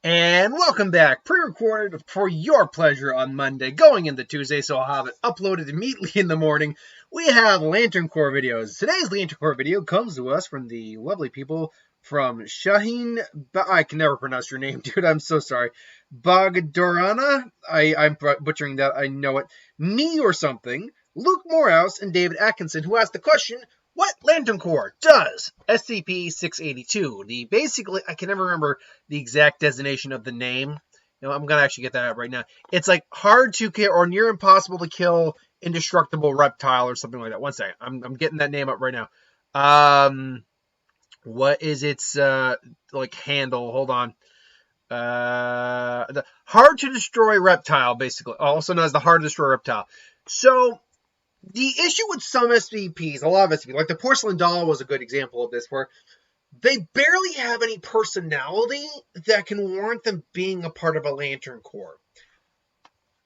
And welcome back, pre-recorded for your pleasure on Monday, going into Tuesday, so I'll have it uploaded immediately in the morning. We have Lantern Corps videos. Today's Lantern Corps video comes to us from the lovely people from Shaheen, I can never pronounce your name, dude, I'm so sorry. Bagdorana, I'm butchering that, I know it. Me or something, Luke Morehouse, and David Atkinson, who asked the question, what Lantern Corps does SCP-682? Basically, I can never remember the exact designation of the name. I'm going to actually get that out right now. It's like hard to kill or near impossible to kill indestructible reptile or something like that. One second. I'm getting that name up right now. What is its handle? Hold on. The hard to destroy reptile, basically. Also known as the hard to destroy reptile. So the issue with some SCPs, a lot of SCPs, like the porcelain doll was a good example of this, where they barely have any personality that can warrant them being a part of a Lantern Corps.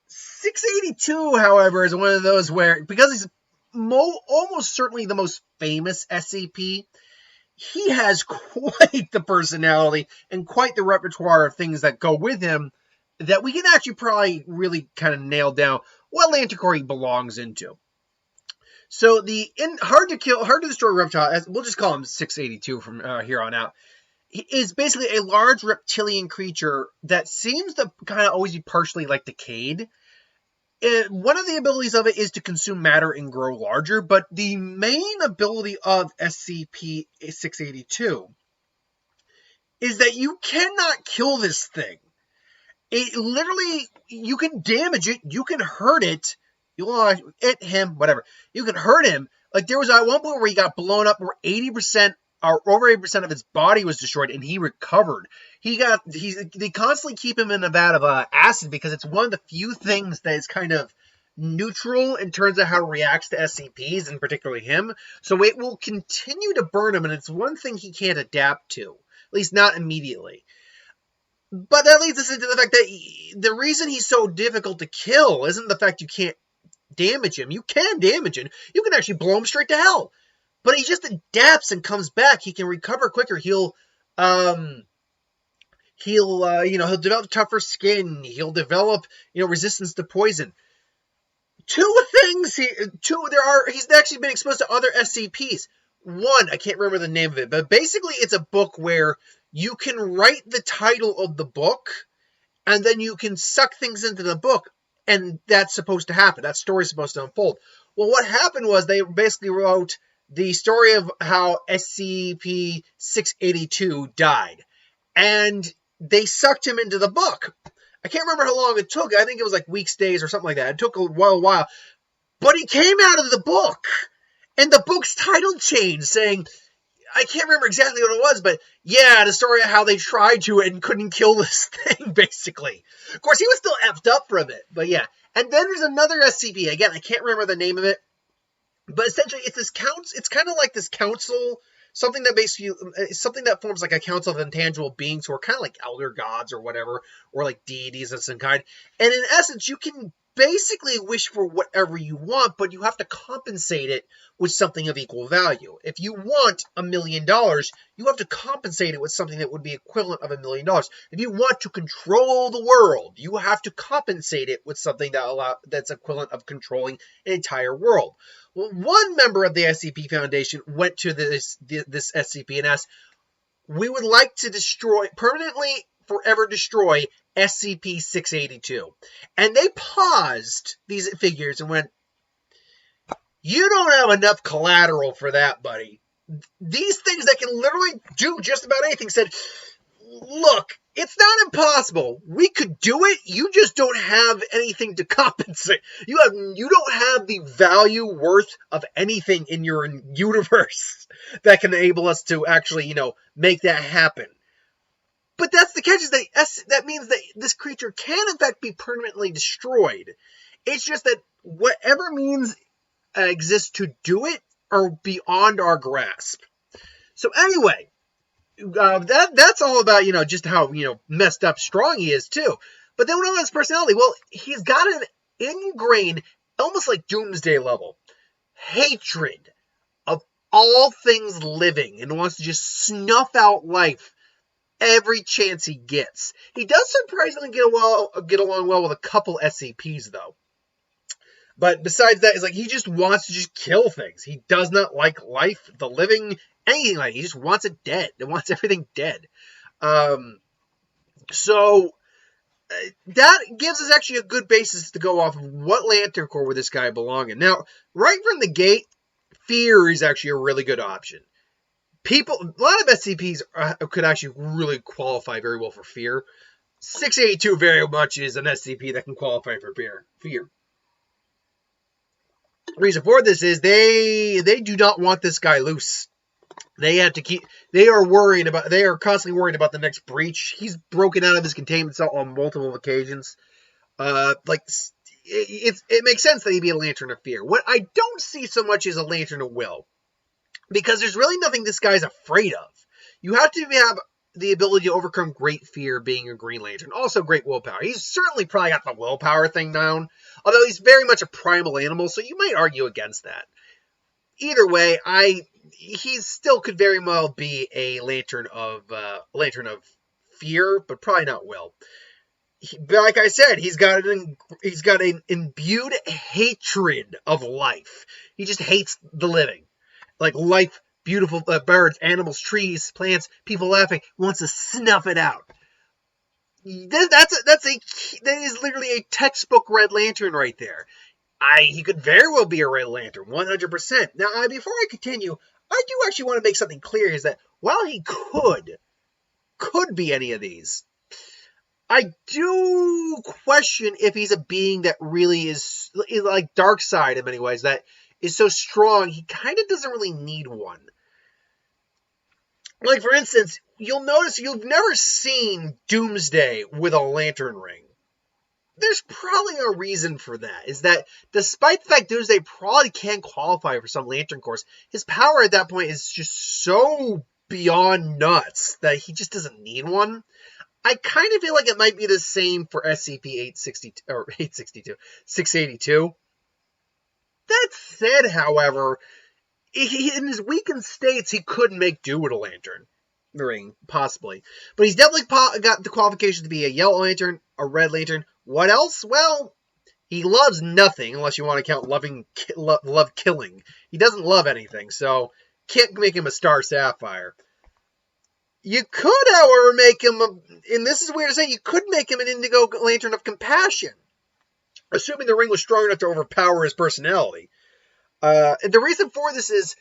682, however, is one of those where, because he's almost certainly the most famous SCP, he has quite the personality and quite the repertoire of things that go with him that we can actually probably really kind of nail down what Lantern Corps he belongs into. So the hard to destroy reptile, we'll just call him 682 from here on out, is basically a large reptilian creature that seems to kind of always be partially like decayed. One of the abilities of it is to consume matter and grow larger, but the main ability of SCP-682 is that you cannot kill this thing. It literally, you can damage it, you can hurt it, you'll hit him, whatever. You can hurt him. Like, there was at one point where he got blown up where 80% or over 80% of his body was destroyed and he recovered. They constantly keep him in a vat of acid because it's one of the few things that is kind of neutral in terms of how it reacts to SCPs, and particularly him. So it will continue to burn him, and it's one thing he can't adapt to, at least not immediately. But that leads us into the fact that the reason he's so difficult to kill isn't the fact you can't damage him. You can damage him. You can actually blow him straight to hell. But he just adapts and comes back. He can recover quicker. He'll develop tougher skin. He'll develop, resistance to poison. He's actually been exposed to other SCPs. One, I can't remember the name of it, but basically it's a book where you can write the title of the book, and then you can suck things into the book, and that's supposed to happen. That story's supposed to unfold. Well, what happened was they basically wrote the story of how SCP-682 died, and they sucked him into the book. I can't remember how long it took. I think it was like weeks, days, or something like that. It took a while. But he came out of the book, and the book's title changed, saying, I can't remember exactly what it was, but yeah, the story of how they tried to and couldn't kill this thing, basically. Of course, he was still effed up from it, but yeah. And then there's another SCP. Again, I can't remember the name of it, but essentially it's kind of like this council, something that forms like a council of intangible beings who are kind of like elder gods or whatever, or like deities of some kind. And in essence, you can basically wish for whatever you want, but you have to compensate it with something of equal value. If you want $1 million, you have to compensate it with something that would be equivalent of $1 million. If you want to control the world, you have to compensate it with something that's equivalent of controlling an entire world. Well, one member of the SCP Foundation went to this SCP and asked, we would like to forever destroy SCP-682. And they paused these figures and went, you don't have enough collateral for that, buddy. These things that can literally do just about anything said, look, it's not impossible. We could do it. You just don't have anything to compensate. You don't have the value worth of anything in your universe that can enable us to actually, make that happen. But that's the catch, is that means that this creature can in fact be permanently destroyed. It's just that whatever means exists to do it are beyond our grasp. So anyway, that's all about, just how, messed up strong he is too. But then what about his personality? Well, he's got an ingrained, almost like doomsday level, hatred of all things living and wants to just snuff out life every chance he gets. He does surprisingly get along well with a couple SCPs, though. But besides that, it's like he just wants to just kill things. He does not like life, the living, anything like it. He just wants it dead. He wants everything dead. So that gives us actually a good basis to go off of what Lantern Corps would this guy belong in. Now, right from the gate, Fear is actually a really good option. A lot of SCPs could actually really qualify very well for Fear. 682 very much is an SCP that can qualify for Fear. The reason for this is they do not want this guy loose. They are constantly worried about the next breach. He's broken out of his containment cell on multiple occasions. It makes sense that he'd be a Lantern of Fear. What I don't see so much is a Lantern of Will, because there's really nothing this guy's afraid of. You have to have the ability to overcome great fear being a Green Lantern. Also great willpower. He's certainly probably got the willpower thing down, although he's very much a primal animal, so you might argue against that. Either way, he still could very well be a Lantern of Fear, but probably not Will. Like I said, he's got an imbued hatred of life. He just hates the living. Like life, beautiful birds, animals, trees, plants, people laughing, wants to snuff it out. That is literally a textbook Red Lantern right there. He could very well be a Red Lantern, 100%. Now, before I continue, I do actually want to make something clear, is that while he could be any of these, I do question if he's a being that really is like Darkseid in many ways, that is so strong, he kind of doesn't really need one. Like, for instance, you'll notice you've never seen Doomsday with a lantern ring. There's probably a reason for that, is that despite the fact Doomsday probably can qualify for some Lantern Corps, his power at that point is just so beyond nuts that he just doesn't need one. I kind of feel like it might be the same for SCP-682. That said, however, in his weakened states, he could make do with a lantern ring, possibly. But he's definitely got the qualification to be a Yellow Lantern, a Red Lantern. What else? Well, he loves nothing, unless you want to count love killing. He doesn't love anything, so can't make him a Star Sapphire. You could, however, make him, and this is weird to say, you could make him an Indigo Lantern of Compassion, assuming the ring was strong enough to overpower his personality. The reason for this is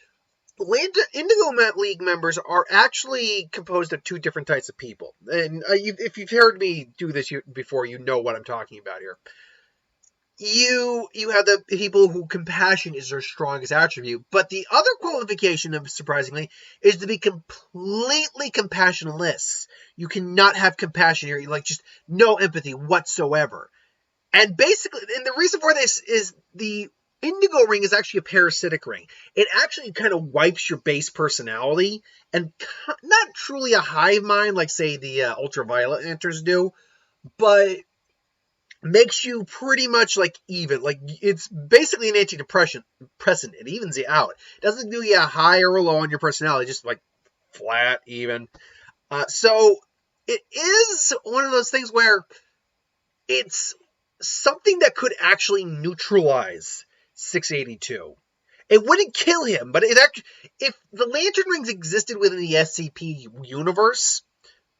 Indigo League members are actually composed of two different types of people. And if you've heard me do this before, you know what I'm talking about here. You have the people who compassion is their strongest attribute, but the other qualification, surprisingly, is to be completely compassionless. You cannot have compassion here, like just no empathy whatsoever. And basically, and the reason for this is the Indigo ring is actually a parasitic ring. It actually kind of wipes your base personality, and not truly a hive mind like, say, the Ultraviolet Lanterns do, but makes you pretty much like even. Like, it's basically an antidepressant. It evens you out. It doesn't do you a high or a low on your personality, just like flat, even. So it is one of those things where it's something that could actually neutralize 682. It wouldn't kill him, but if the Lantern Rings existed within the SCP universe,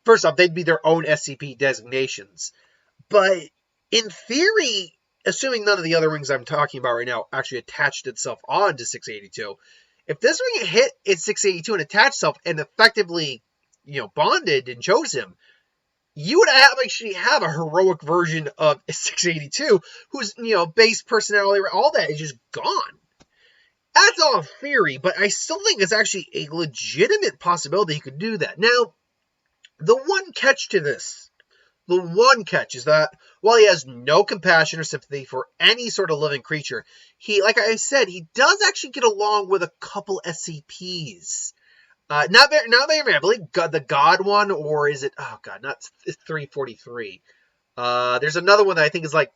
first off, they'd be their own SCP designations. But in theory, assuming none of the other rings I'm talking about right now actually attached itself on to 682, if this ring hit its 682 and attached itself and effectively, bonded and chose him, you would actually have a heroic version of 682 whose, base personality, all that is just gone. That's all theory, but I still think it's actually a legitimate possibility he could do that. Now, the one catch to this, is that while he has no compassion or sympathy for any sort of living creature, like I said, he does actually get along with a couple SCPs. Not very, I believe the God one, or is it, not 343. There's another one that I think is like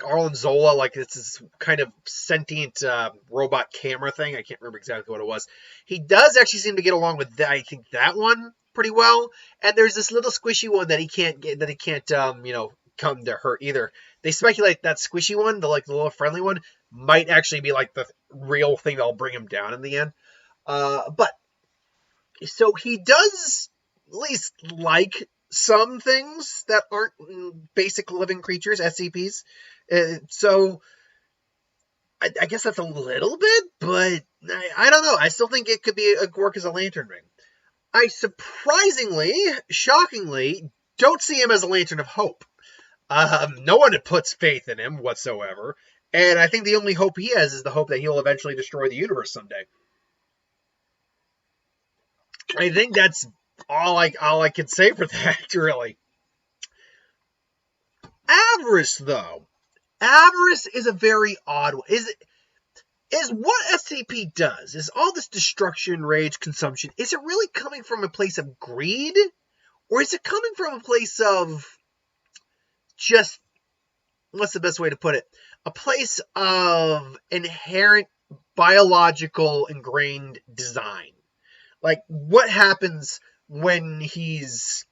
Arlen Zola, like it's this kind of sentient robot camera thing. I can't remember exactly what it was. He does actually seem to get along with that, I think that one. pretty well. And there's this little squishy one that he can't get, come to hurt either. They speculate that squishy one, the little friendly one, might actually be like the real thing that'll bring him down in the end. But so he does at least like some things that aren't basic living creatures, SCPs. So I guess that's a little bit, but I don't know. I still think it could be work as a lantern ring. I surprisingly, shockingly, don't see him as a lantern of hope. No one puts faith in him whatsoever, and I think the only hope he has is the hope that he'll eventually destroy the universe someday. I think that's all I can say for that, really. Avarice, though. Avarice is a very odd one. Is what SCP does, is all this destruction, rage, consumption, is it really coming from a place of greed? Or is it coming from a place of just, what's the best way to put it? A place of inherent biological ingrained design. Like, what happens when he's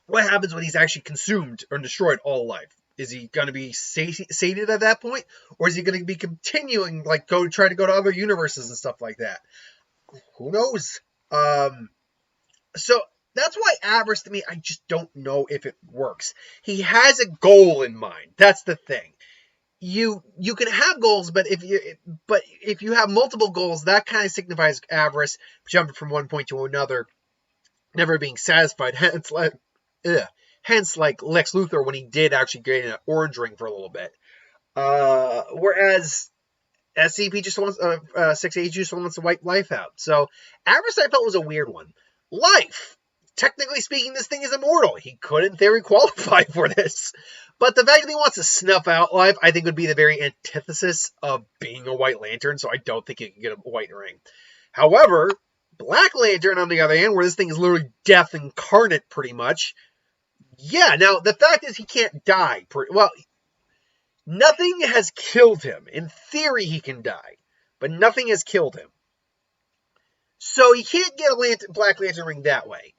actually consumed or destroyed all life? Is he going to be sated at that point? Or is he going to be continuing, try to go to other universes and stuff like that? Who knows? So that's why avarice, to me, I just don't know if it works. He has a goal in mind. That's the thing. You can have goals, but if you have multiple goals, that kind of signifies avarice, jumping from one point to another, never being satisfied. Hence, like Lex Luthor when he did actually get an orange ring for a little bit. Whereas SCP just wants 680 just wants to wipe life out. So avarice, I felt, was a weird one. Life. Technically speaking, this thing is immortal. He could, in theory, qualify for this. But the fact that he wants to snuff out life, I think, would be the very antithesis of being a White Lantern, so I don't think he can get a white ring. However, Black Lantern, on the other hand, where this thing is literally death incarnate, pretty much. Yeah, now, the fact is he can't die. Nothing has killed him. In theory, he can die. But nothing has killed him. So he can't get a Black Lantern ring that way.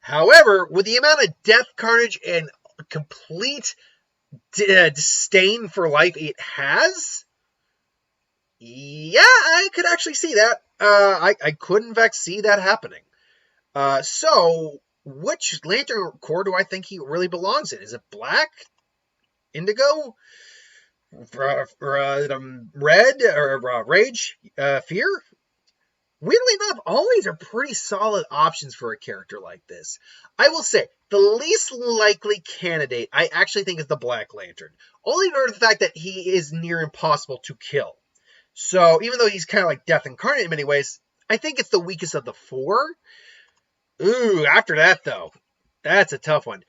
However, with the amount of death, carnage, and complete disdain for life it has, yeah, I could actually see that. I could, in fact, see that happening. So, which Lantern Corps do I think he really belongs in? Is it black? Indigo? Red? Or rage? Fear? Weirdly enough, all these are pretty solid options for a character like this. I will say, the least likely candidate, I actually think, is the Black Lantern. Only due to the fact that he is near impossible to kill. So, even though he's kind of like death incarnate in many ways, I think it's the weakest of the four. Ooh, after that, though, that's a tough one.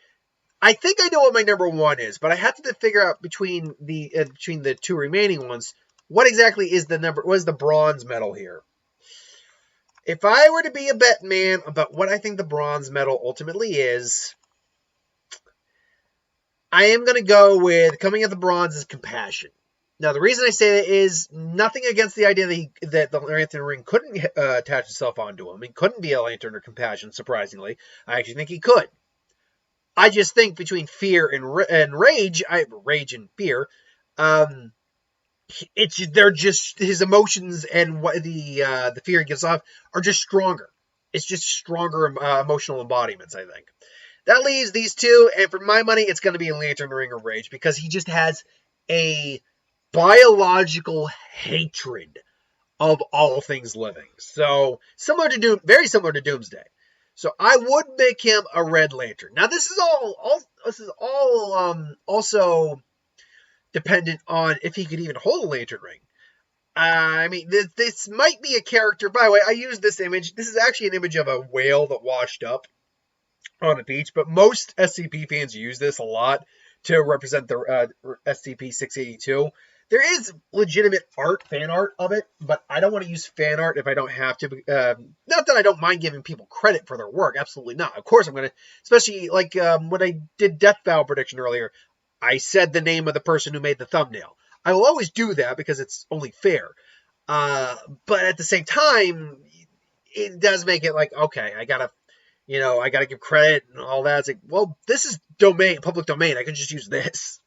I think I know what my number one is, but I have to figure out between the two remaining ones, what exactly is the bronze medal here? If I were to be a bet man about what I think the bronze medal ultimately is, I am going to go with, coming at the bronze, is compassion. Now, the reason I say that is nothing against the idea that the Lantern ring couldn't attach itself onto him. He couldn't be a Lantern or compassion, surprisingly. I actually think he could. I just think between fear and rage and fear, they're just, his emotions and what the fear he gives off are just stronger. It's just stronger emotional embodiments, I think. That leaves these two, and for my money, it's going to be a Lantern Ring of Rage, because he just has a biological hatred of all things living. So, very similar to Doomsday. So I would make him a Red Lantern. Now, this is all also dependent on if he could even hold a Lantern Ring. I mean, this might be a character. By the way, I use this image. This is actually an image of a whale that washed up on a beach, but most SCP fans use this a lot to represent the SCP-682. There is legitimate fan art of it, but I don't want to use fan art if I don't have to. Not that I don't mind giving people credit for their work. Absolutely not. Of course I'm going to, especially like when I did Death Vow prediction earlier, I said the name of the person who made the thumbnail. I will always do that because it's only fair. But at the same time, it does make it like, okay, I gotta, I got to give credit and all that. It's like, well, this is public domain. I can just use this.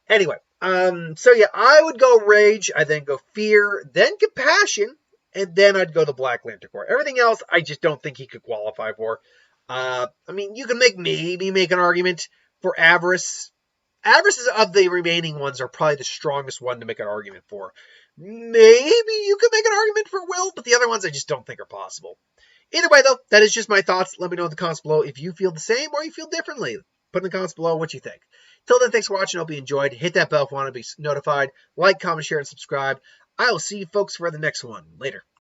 Anyway, so yeah, I would go Rage, I then go Fear, then Compassion, and then I'd go the Black Lantern Corps. Everything else, I just don't think he could qualify for. I mean, you can maybe make an argument for Avarice. Avarice is, of the remaining ones, are probably the strongest one to make an argument for. Maybe you could make an argument for Will, but the other ones I just don't think are possible. Either way, though, that is just my thoughts. Let me know in the comments below if you feel the same or you feel differently. Put in the comments below what you think. Till then, thanks for watching. Hope you enjoyed. Hit that bell if you want to be notified. Like, comment, share, and subscribe. I will see you folks for the next one. Later.